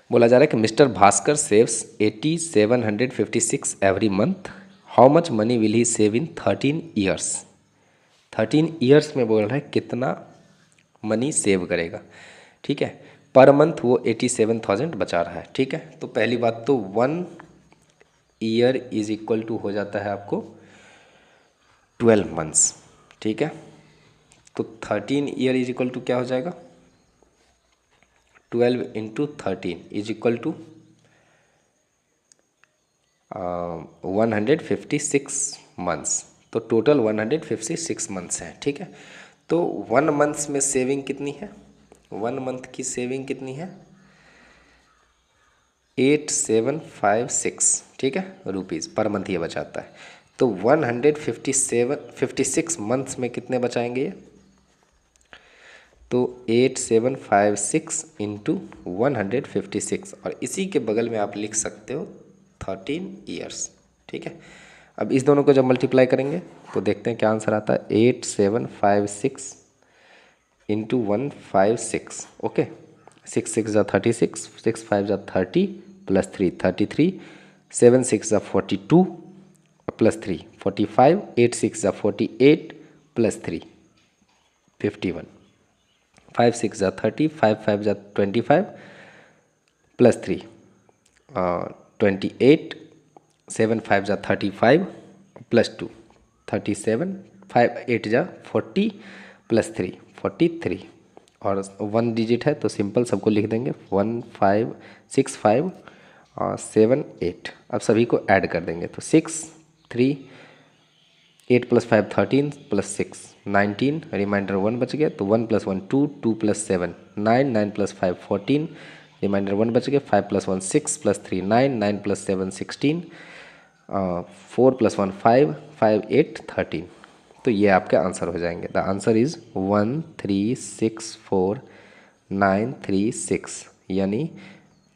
बोला जा रहा है कि mister Bhaskar saves 8756 every month, how much money will he save in 13 years. 13 years में बोल रहा है कितना मनी सेव करेगा, ठीक है। पर मंथ वो 87,000 बचा रहा है, ठीक है। तो पहली बात तो 1 ईयर इज इक्वल टू हो जाता है आपको 12 मंथ्स, ठीक है। तो 13 ईयर इज इक्वल टू क्या हो जाएगा, 12 into 13 is equal to 156 months. तो टोटल 156 मंथ्स हैं, ठीक है। तो 1 मंथ्स में सेविंग कितनी है, 1 मंथ की सेविंग कितनी है 8756, ठीक है, रुपीज़ पर मंथ ये बचाता है। तो 156 मंथ्स में कितने बचाएंगे ये, तो 8756 इंटू 156, और इसी के बगल में आप लिख सकते हो 13 ईयर्स, ठीक है। अब इस दोनों को जब मल्टीप्लाई करेंगे तो देखते हैं क्या आंसर आता है, 8756 इंटू 156, ओके। 6 6 जा 36, 6 5 जा 30 प्लस 3 33, 7 6 जा 42 प्लस 3 45, 8 6 जा 48 प्लस 3 51, 5 6 जा 30, 5 5 जा 25 प्लस 3 28, 7 5 जा 35 प्लस 2 37, 5 8 जा 40 प्लस 3 43, और 1 डिजिट है तो सिंपल सबको लिख देंगे 1 5 6 5 7 8। अब सभी को ऐड कर देंगे तो 6 3 8 प्लस 5 13 प्लस 6 19, रिमाइंडर 1 बच गया, तो 1 प्लस 1 2, 2 प्लस 7 9, 9 प्लस 5 14, रिमाइंडर 1 बच गया, 5 प्लस 1 6 प्लस 3 9, 9 प्लस 7 16, 4 प्लस 1 5, 5 8 13। तो ये आपके आंसर हो जाएंगे। द आंसर इज 1364936, यानी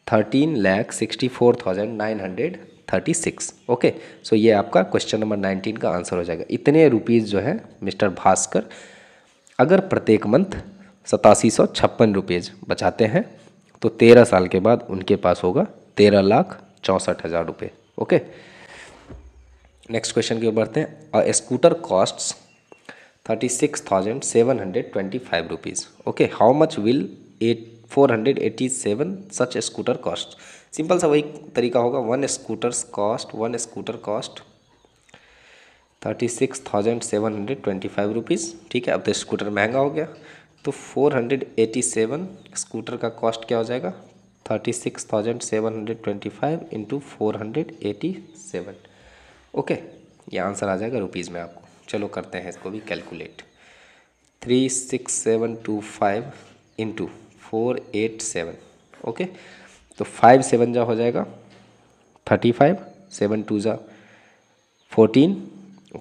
13,64,936। ओके, सो ये आपका क्वेश्चन नंबर 19 का आंसर हो जाएगा। इतने रुपीज़ जो है मिस्टर भास्कर अगर प्रत्येक मंथ 8756 रुपीज़ बचाते हैं तो 13 साल के बाद उनके पास होगा 13,64,000 रुपये। ओके, नेक्स्ट क्वेश्चन की ओर बढ़ते हैं। A scooter costs 36,725 rupees. Okay, how much will 487 such scooter cost. Simple सा वही तरीका होगा, वन स्कूटर कॉस्ट 36,725 रुपीज़, ठीक है। अब तो स्कूटर महंगा हो गया तो 487 स्कूटर का कॉस्ट क्या हो जाएगा, 36,725 इंटू 487। ओके, ये आंसर आ जाएगा रुपीज़ में आपको। चलो करते हैं इसको भी कैलकुलेट। 36725 into 487, okay. तो 5 7 जा हो जाएगा 35, 7 2 जा 14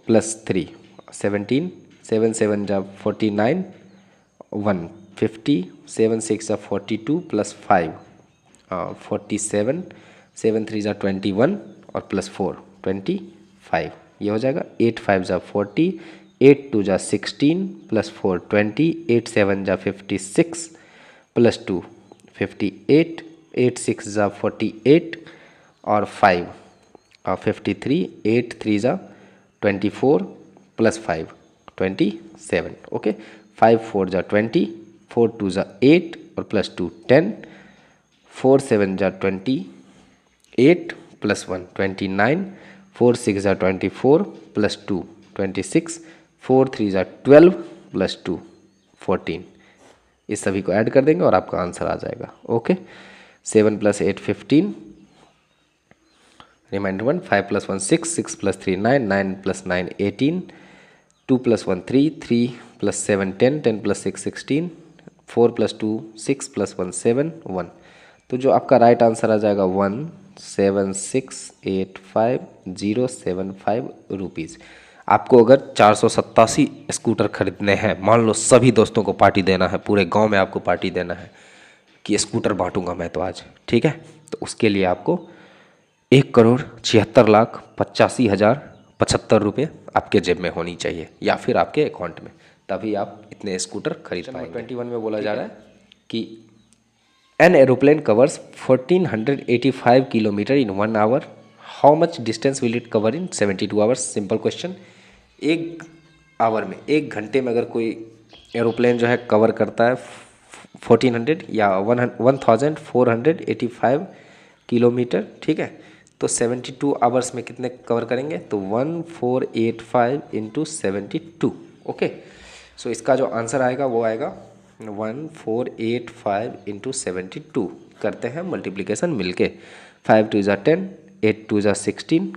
प्लस 3 17, 7 7 जा 49, 150, 7 6 जा 42 प्लस 5 47, 7 3 जा 21 और प्लस 4 25, ये हो जाएगा। 8 5 जा 40, 8 2 जा 16 प्लस 4 20, 8 7 जा 56 प्लस 2 58, 8 6 जा 48 और 5 53, 8 3 जा 24 प्लस 5 27, ओके। 5 4 जा 20, 4 2 जा 8 और प्लस 2 10, 4 7 जा 28 प्लस 1 29, 4 6 जा 24 प्लस 2 26, 4 3 जा 12 प्लस 2 14। इस सभी को ऐड कर देंगे और आपका आंसर आ जाएगा। Okay, 7 plus 8 15, reminder 1, 5 plus 1 6, 6 plus 3 9, 9 plus 9 18, 2 plus 1 3, 3 plus 7 10, 10 plus 6 16, 4 plus 2 6 plus 1 7 1। तो जो आपका राइट आंसर आ जाएगा 17685,075 रुपीज़। आपको अगर 487 स्कूटर खरीदने हैं, मान लो सभी दोस्तों को पार्टी देना है, पूरे गांव में आपको पार्टी देना है कि स्कूटर बांटूंगा मैं तो आज, ठीक है। तो उसके लिए आपको 1,76,85,075 रुपये आपके जेब में होनी चाहिए या फिर आपके अकाउंट में, तभी आप इतने स्कूटर खरीद पाएंगे। 21 में बोला जा रहा है कि an aeroplane covers 1485 kilometre in 1 hour, how much distance will it cover in 72 hours. Simple question. एक आवर में, एक घंटे में अगर कोई एरोप्लेन जो है कवर करता है 1400 या 1485 किलोमीटर, ठीक है, तो 72 आवर्स में कितने कवर करेंगे, तो 1485 इंटू 72। ओके, सो इसका जो आंसर आएगा वो आएगा 1485 इंटू 72। करते हैं मल्टीप्लिकेशन मिलके। 5 2 ज़ा 10, 8 2 ज़ा 16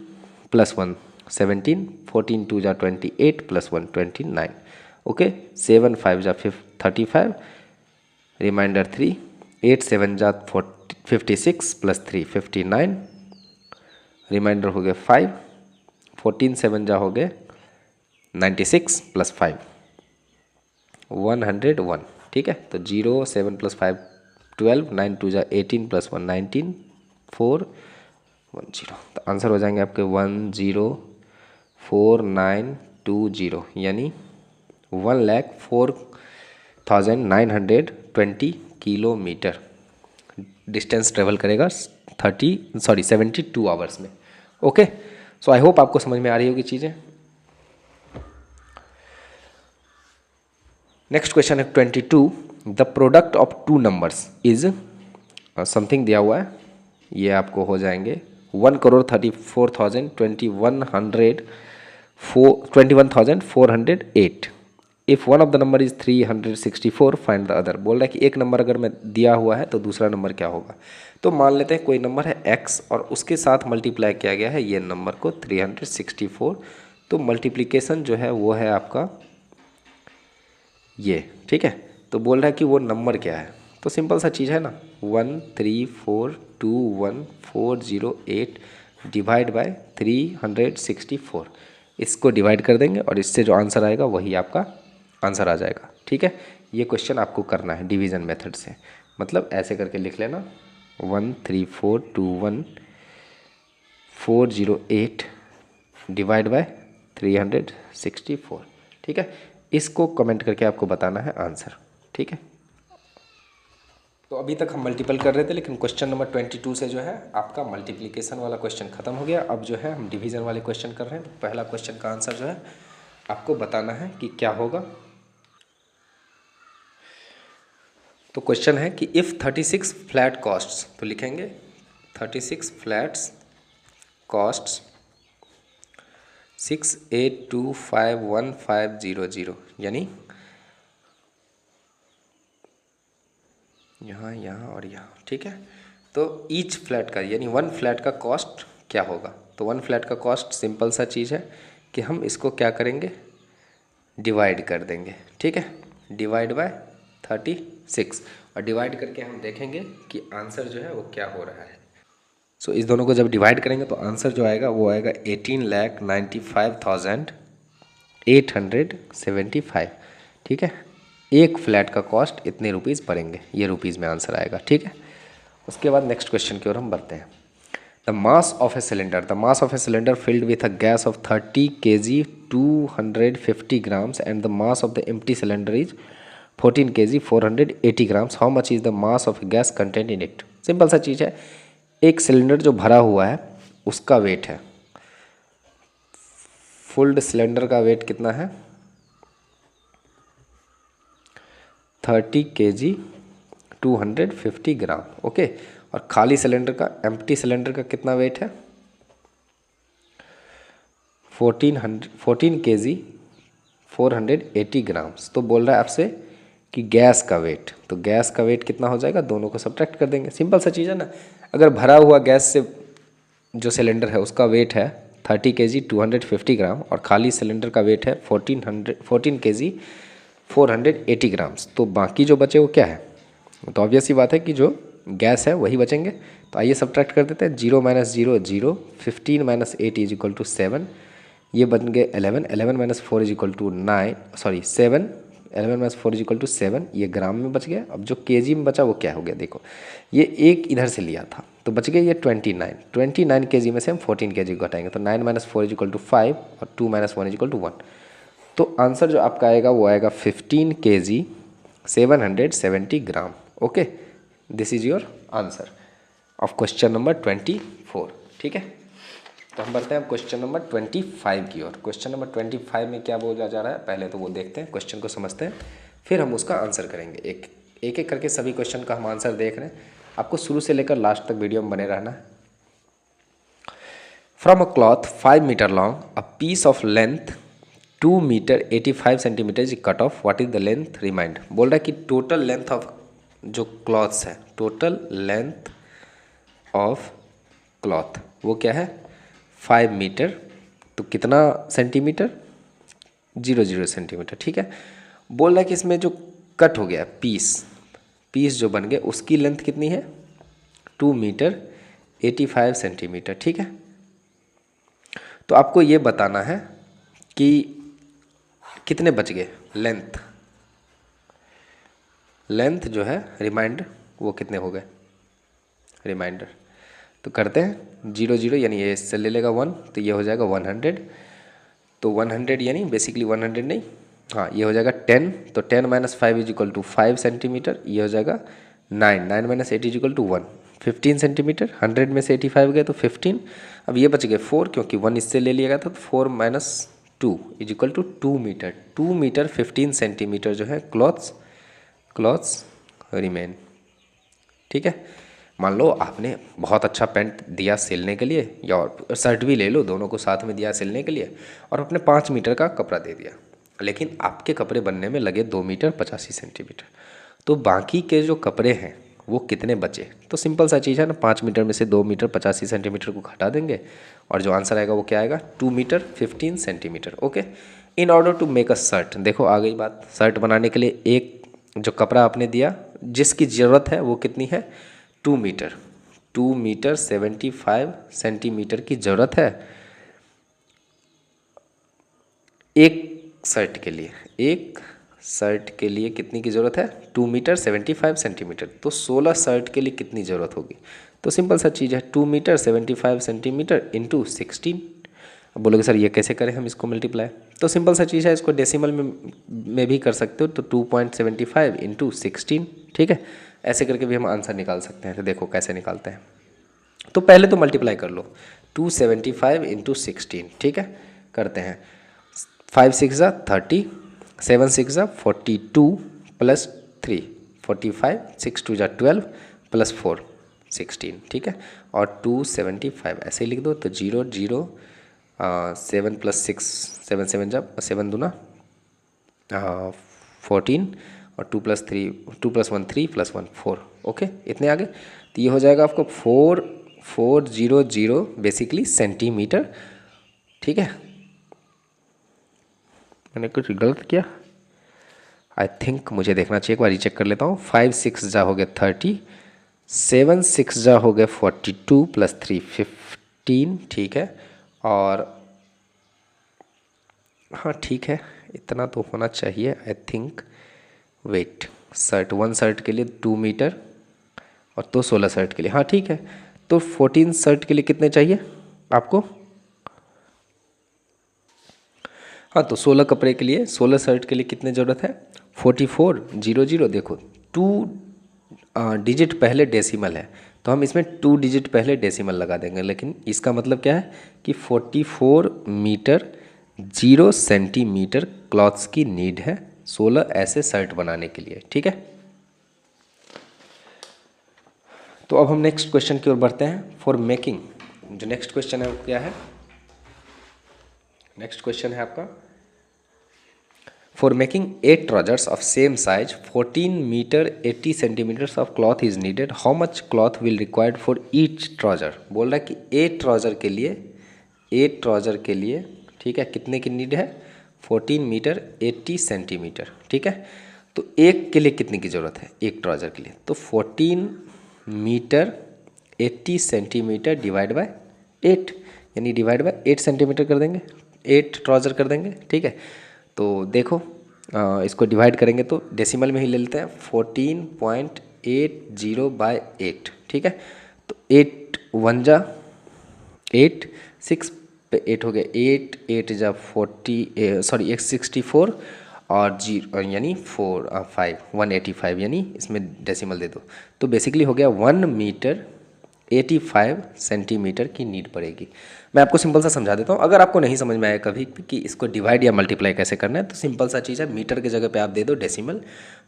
प्लस 1 17, 14 2 ज़ा 28 प्लस 1 29। ओके, 7 5 ज़ा 35, रिमाइंडर 3, 8 7 ज़ा 56 प्लस 3 59, रिमाइंडर हो गए 5, 14 7 जा हो गए 96 प्लस 5 101। ठीक है, तो 0 7 प्लस 5 12, 9 2 जा 18 प्लस 1 19 4 1 0। तो आंसर हो जाएंगे आपके 104920, यानी 1,04,920 किलोमीटर डिस्टेंस ट्रेवल करेगा 72 आवर्स में। ओके, सो आई होप आपको समझ में आ रही होगी चीज़ें। नेक्स्ट क्वेश्चन है 22। The product of two numbers is something दिया हुआ है, ये आपको हो जाएंगे 1,34,21,408। If one of the number is 364 find the other. बोल रहा है कि एक नंबर अगर मैं दिया हुआ है तो दूसरा नंबर क्या होगा। तो मान लेते हैं कोई नंबर है x और उसके साथ मल्टीप्लाई किया गया है ये नंबर को 364। तो मल्टीप्लिकेशन जो है वो है आपका ये, ठीक है। तो बोल रहा है कि वो नंबर क्या है, तो सिंपल सा चीज़ है ना, 13421,408 डिवाइड बाय 364। इसको डिवाइड कर देंगे और इससे जो आंसर आएगा वही आपका आंसर आ जाएगा। ठीक है, ये क्वेश्चन आपको करना है डिवीज़न मेथड से, मतलब ऐसे करके लिख लेना 13421,408 डिवाइड बाय 364। ठीक है, इसको कमेंट करके आपको बताना है आंसर। ठीक है, तो अभी तक हम मल्टीपल कर रहे थे, लेकिन क्वेश्चन नंबर 22 से जो है आपका मल्टीप्लिकेशन वाला क्वेश्चन खत्म हो गया। अब जो है हम डिवीज़न वाले क्वेश्चन कर रहे हैं। तो पहला क्वेश्चन का आंसर जो है आपको बताना है कि क्या होगा। तो क्वेश्चन है कि इफ़ 36 फ्लैट कॉस्ट्स, तो लिखेंगे 36 फ्लैट्स कॉस्ट्स 68251500, यानी यहाँ यहाँ और यहाँ। ठीक है, तो ईच फ्लैट का यानी वन फ्लैट का कॉस्ट क्या होगा। तो वन फ्लैट का कॉस्ट सिंपल सा चीज़ है कि हम इसको क्या करेंगे, डिवाइड कर देंगे। ठीक है, डिवाइड बाय 36 और डिवाइड करके हम देखेंगे कि आंसर जो है वो क्या हो रहा है। सो इस दोनों को जब डिवाइड करेंगे तो आंसर जो आएगा वो आएगा 18,95,875। ठीक है, एक फ्लैट का कॉस्ट इतने रुपीज़ पड़ेंगे, ये रुपीज़ में आंसर आएगा। ठीक है, उसके बाद नेक्स्ट क्वेश्चन की ओर हम बढ़ते हैं। The mass of a cylinder, the mass of a cylinder filled with a gas off 30 kg 250 grams and the mass of the empty cylinder is 14 kg 480 grams, how much is the mass of gas content in it. Simple सा चीज़ है, एक cylinder जो भरा हुआ है उसका wait है, फुल्ड सिलेंडर का वेट कितना है 30 kg 250 ग्राम। ओके, और खाली सिलेंडर का, एम्प्टी सिलेंडर का कितना वेट है 14 kg 480 ग्राम्स। तो बोल रहा है आपसे कि गैस का वेट, तो गैस का वेट कितना हो जाएगा, दोनों को सब्ट्रैक्ट कर देंगे। सिंपल सा चीज़ है ना, अगर भरा हुआ गैस से जो सिलेंडर है उसका वेट है 30 kg 250 ग्राम और खाली सिलेंडर का वेट है 14 kg 480 ग्राम्स, तो बाकी जो बचे वो क्या है, तो ऑब्वियस सी बात है कि जो गैस है वही बचेंगे। तो आइए सब्ट्रैक्ट कर देते हैं, 0 - 0 0, 15 - 8 इज इक्वल टू 7, ये बन गए 11, 11 - 4 is equal to 9, sorry 7, 11 - 4 is equal to 7, ये ग्राम में बच गया। अब जो केजी में बचा वो क्या हो गया, देखो ये एक इधर से लिया था तो बच गया ये 29 केजी में से हम 14 केजी घटाएंगे, तो 9 - 4 इज इक्वल टू 5 और 2 - 1 इज इक्वल टू 1। तो आंसर जो आपका आएगा वो आएगा 15 kg 770 gram. Okay, this is your answer of question number 24। ठीक है, तो हम बढ़ते हैं क्वेश्चन नंबर 25 की ओर। क्वेश्चन नंबर 25 में क्या बोला जा रहा है, पहले तो वो देखते हैं, क्वेश्चन को समझते हैं, फिर हम उसका आंसर करेंगे। एक एक करके सभी क्वेश्चन का हम आंसर देख रहे हैं, आपको शुरू से लेकर लास्ट तक वीडियो में बने रहना है। From a cloth 5 metre long, a piece of length 2 metre 85 centimetre is cut off, what is the length remind. बोल रहा है कि टोटल लेंथ ऑफ जो क्लॉथ्स है, टोटल लेंथ ऑफ क्लॉथ वो क्या है 5 मीटर, तो कितना सेंटीमीटर 0 सेंटीमीटर। ठीक है, बोल रहा है कि इसमें जो कट हो गया पीस जो बन गया उसकी लेंथ कितनी है 2 मीटर 85 सेंटीमीटर। ठीक है, तो आपको ये बताना है कि कितने बच गए लेंथ जो है रिमाइंडर वो कितने हो गए रिमाइंडर। तो करते हैं 0 यानी ये इससे ले लेगा 1, तो ये हो जाएगा 100, तो 100 यानी बेसिकली 100 नहीं, हाँ ये हो जाएगा 10, तो 10 - 5 इज इक्वल टू 5 सेंटीमीटर, ये हो जाएगा 9 - 8 इज इक्वल टू 1, 15 सेंटीमीटर। 100 में से 85 गए तो 15, अब ये बच गए 4 क्योंकि 1 इससे ले लिया गया था, तो 4 - 2 is equal to 2 metre. 2 metre 15 centimetre जो है क्लॉथ्स रिमेन। ठीक है, मान लो आपने बहुत अच्छा पैंट दिया सिलने के लिए, या शर्ट भी ले लो, दोनों को साथ में दिया सिलने के लिए, और आपने 5 मीटर का कपड़ा दे दिया, लेकिन आपके कपड़े बनने में लगे 2 मीटर 85 सेंटीमीटर, तो बाकी के जो कपड़े हैं वो कितने बचे। तो सिंपल सा चीज़ है ना, 5 मीटर में से 2 मीटर 85 सेंटीमीटर को हटा देंगे, और जो आंसर आएगा वो क्या आएगा 2 metre 15 centimetre. Okay, in order to make a shirt, देखो आ गई बात, शर्ट बनाने के लिए एक जो कपड़ा आपने दिया जिसकी ज़रूरत है वो कितनी है 2 मीटर 75 सेंटीमीटर की ज़रूरत है एक शर्ट के लिए कितनी की ज़रूरत है 2 मीटर 75 सेंटीमीटर। तो 16 शर्ट के लिए कितनी ज़रूरत होगी, तो सिंपल सा चीज़ है 2 मीटर 75 सेंटीमीटर इंटू 16। अब बोलोगे सर ये कैसे करें हम इसको मल्टीप्लाई, तो सिंपल सा चीज़ है, इसको डेसिमल में भी कर सकते हो, तो 2.75 इंटू 16। ठीक है, ऐसे करके भी हम आंसर निकाल सकते हैं। तो देखो कैसे निकालते हैं, तो पहले तो मल्टीप्लाई कर लो 275 इंटू 16। ठीक है, करते हैं 5 6 30, 7 6 42 प्लस 3 45, 6 2 12 प्लस 4 16। ठीक है, और 275 ऐसे ही लिख दो, तो 0 0 7 + 6 7 7 दूना 14, और 2 + 3 2 + 1 3 + 1 4। ओके, इतने आगे, तो ये हो जाएगा आपको 4400 बेसिकली सेंटीमीटर। ठीक है, मैंने कुछ गलत किया आई थिंक, मुझे देखना चाहिए, एक बार रीचेक कर लेता हूँ। 5 6 जा हो गया 30, 7 6 जा हो गया 42 प्लस 3 15। ठीक है, और हाँ ठीक है, इतना तो होना चाहिए I think. Wait, one shirt के लिए 2 मीटर, और तो 16 शर्ट के लिए, हाँ ठीक है, तो 14 शर्ट के लिए कितने चाहिए आपको, हाँ तो 16 कपड़े के लिए 16 शर्ट के लिए कितने ज़रूरत है 4400। देखो 2 डिजिट पहले डेसिमल है, तो हम इसमें 2 डिजिट पहले डेसिमल लगा देंगे, लेकिन इसका मतलब क्या है कि 44 मीटर 0 सेंटीमीटर क्लॉथ्स की नीड है 16 ऐसे शर्ट बनाने के लिए। ठीक है, तो अब हम नेक्स्ट क्वेश्चन की ओर बढ़ते हैं। फॉर मेकिंग, जो नेक्स्ट क्वेश्चन है वो क्या है, नेक्स्ट क्वेश्चन है आपका, for making 8 trousers of same size 14 metre 80 centimetres of cloth is needed, how much cloth will required for each trouser. बोल रहा है कि 8 ट्राउजर के लिए ठीक है कितने की नीड है 14 मीटर 80 सेंटीमीटर। ठीक है, तो एक के लिए कितने की ज़रूरत है एक ट्राउजर के लिए, तो 14 मीटर 80 सेंटीमीटर डिवाइड बाय 8, यानी डिवाइड बाय 8 सेंटीमीटर कर देंगे, 8 ट्राउजर कर देंगे। ठीक है, तो देखो इसको डिवाइड करेंगे तो डेसिमल में ही ले लेते हैं 14.80/8। ठीक है, तो 8 1 जा 8, 6 पे 8 हो गया 8 8 जा 40 164, और यानी 185 यानी इसमें डेसिमल दे दो, तो बेसिकली हो गया 1 मीटर 85 सेंटीमीटर की नीड पड़ेगी। मैं आपको सिंपल सा समझा देता हूँ, अगर आपको नहीं समझ में आया कभी कि इसको डिवाइड या मल्टीप्लाई कैसे करना है, तो सिंपल सा चीज़ है, मीटर की जगह पे आप दे दो डेसिमल,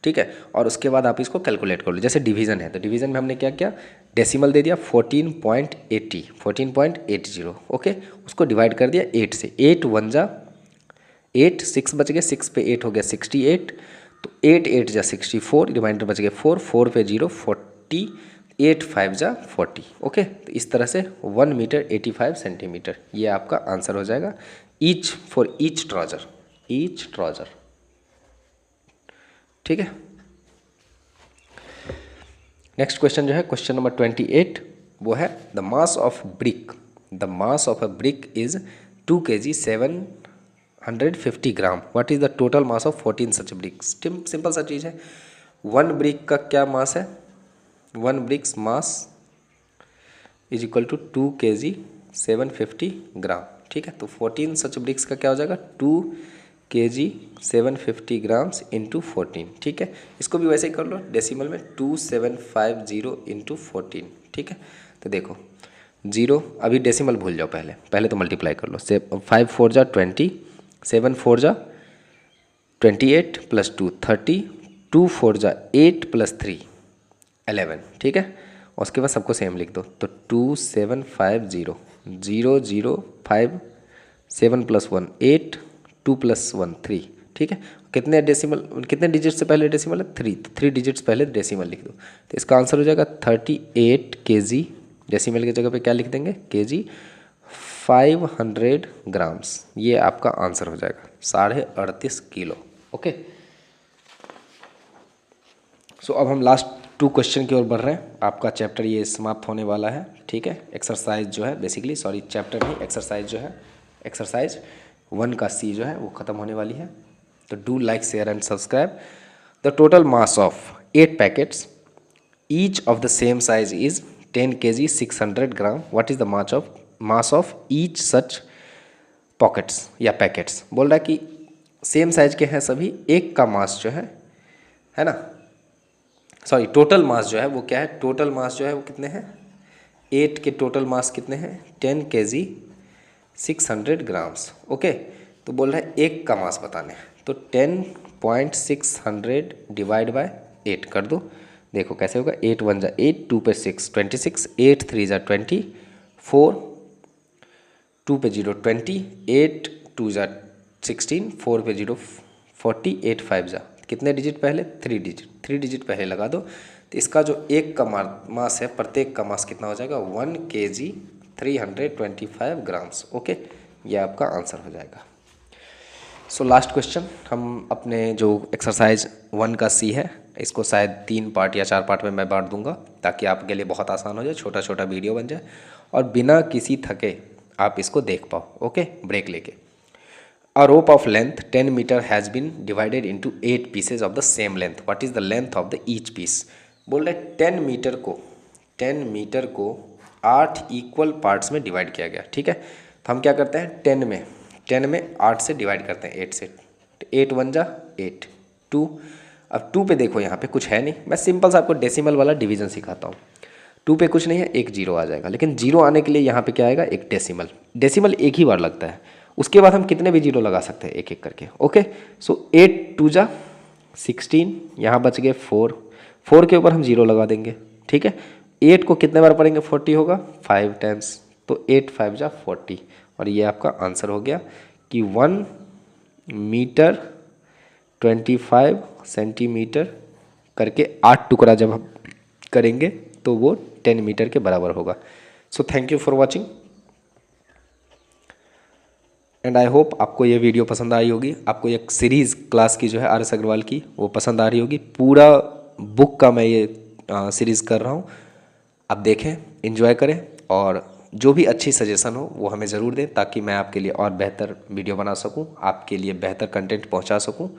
ठीक है, और उसके बाद आप इसको कैलकुलेट कर लो। जैसे डिवीज़न है तो डिवीज़न में हमने क्या किया, डेसिमल दे दिया 14.80, ओके, उसको डिवाइड कर दिया 8 से, 8 1 जा 8, 6 बच गए, 6 पे 8 हो गया 68, तो 8 8 जा 64, रिमाइंडर बच गए 4, 4 पे 0 40, 8 5 जा 40, ओके। तो इस तरह से 1 मीटर 85 सेंटीमीटर ये आपका आंसर हो जाएगा, ईच ट्राउजर, ठीक है। नेक्स्ट क्वेश्चन जो है क्वेश्चन नंबर 28, वो है the mass of a brick is 2 kg 750 gram, what is the total mass of 14 such bricks. Simple सा चीज़ है, 1 ब्रिक का क्या मास है, 1 bricks mass is equal to 2 kg 750 gram, ठीक है। तो 14 सच ब्रिक्स का क्या हो जाएगा, 2 kg 750 ग्राम्स इंटू 14, ठीक है। इसको भी वैसे ही कर लो डेसिमल में, 2750 इंटू 14, ठीक है। तो देखो 0, अभी डेसिमल भूल जाओ, पहले तो मल्टीप्लाई कर लो, 5 4 जा 20, 7 4 जा 28 प्लस 2 30, 2 4 जा 8 प्लस 3 11, ठीक है। और उसके बाद सबको सेम लिख दो, तो 2750 0 0 5 7 प्लस 1 8 2 प्लस 1 3, ठीक है। कितने डिजिट से पहले डेसिमल है, 3, तो 3 डिजिट्स पहले डेसिमल लिख दो, तो इसका आंसर हो जाएगा 38 kg, डेसिमल की जगह पे क्या लिख देंगे, kg 500 ग्राम्स, ये आपका आंसर हो जाएगा 38.5 किलो, ओके। सो अब हम लास्ट 2 क्वेश्चन की ओर बढ़ रहे हैं, आपका चैप्टर ये समाप्त होने वाला है, ठीक है। एक्सरसाइज जो है बेसिकली, सॉरी चैप्टर नहीं, एक्सरसाइज जो है, एक्सरसाइज 1 का C जो है वो ख़त्म होने वाली है। तो do like share and subscribe. The total mass of 8 packets each of the same size is 10 kg 600 gram, what is the mass of each such pockets या पैकेट्स। बोल रहा है कि सेम साइज के हैं सभी, एक का मास जो है ना, सॉरी टोटल मास जो है वो क्या है, टोटल मास जो है वो कितने हैं, 8 के टोटल मास कितने हैं, 10 kg 600 ग्राम्स, ओके। तो बोल रहा है एक का मास बताने हैं, तो 10.600 डिवाइड बाय 8 कर दो, देखो कैसे होगा, 8 1 जा 8, 2 पे 6 26, 8 3 जा 20, 4 2 पे 0 20, 8 2 जा 16, 4 पे 0 40, 8 5 जा कितने डिजिट पहले, 3 डिजिट पहले लगा दो। तो इसका जो एक का मास है, प्रत्येक का मास कितना हो जाएगा, 1 kg 325 ग्राम्स, ओके, ये आपका आंसर हो जाएगा। सो लास्ट क्वेश्चन, हम अपने जो एक्सरसाइज 1 का C है, इसको शायद 3 पार्ट या 4 पार्ट में मैं बांट दूंगा, ताकि आपके लिए बहुत आसान हो जाए, छोटा छोटा वीडियो बन जाए और बिना किसी थके आप इसको देख पाओ, ओके। ब्रेक लेके, A rope of length 10 meter has been divided into 8 pieces of the same length. What is the length of the each piece? बोल रहे 10 मीटर को 8 इक्वल पार्ट्स में डिवाइड किया गया, ठीक है। तो हम क्या करते हैं, 10 में 8 से डिवाइड करते हैं, 8 से, 8 1 जा 8 2, अब 2 पे देखो यहाँ पे कुछ है नहीं, मैं सिंपल सा आपको डेसिमल वाला डिवीजन सिखाता हूँ। 2 पे कुछ नहीं है, एक 0 आ जाएगा, लेकिन 0 आने के लिए यहाँ पे क्या आएगा, एक डेसिमल एक ही बार लगता है, उसके बाद हम कितने भी 0 लगा सकते हैं एक एक करके, ओके। सो 8 2 जा 16, यहाँ बच गए 4 के ऊपर हम 0 लगा देंगे, ठीक है। 8 को कितने बार पढ़ेंगे, 40 होगा 5 टाइम्स, तो 8 5 जा 40, और ये आपका आंसर हो गया कि 1 मीटर 25 सेंटीमीटर करके 8 टुकड़ा जब हम करेंगे तो वो 10 मीटर के बराबर होगा। So thank you for watching and I hope आपको ये वीडियो पसंद आई होगी, आपको एक सीरीज़ क्लास की जो है RS अग्रवाल की वो पसंद आ रही होगी। पूरा बुक का मैं ये सीरीज़ कर रहा हूँ, आप देखें, एंजॉय करें, और जो भी अच्छी सजेशन हो वो हमें ज़रूर दें, ताकि मैं आपके लिए और बेहतर वीडियो बना सकूँ, आपके लिए बेहतर कंटेंट पहुँचा सकूँ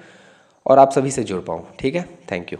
और आप सभी से जुड़ पाऊँ, ठीक है। Thank you.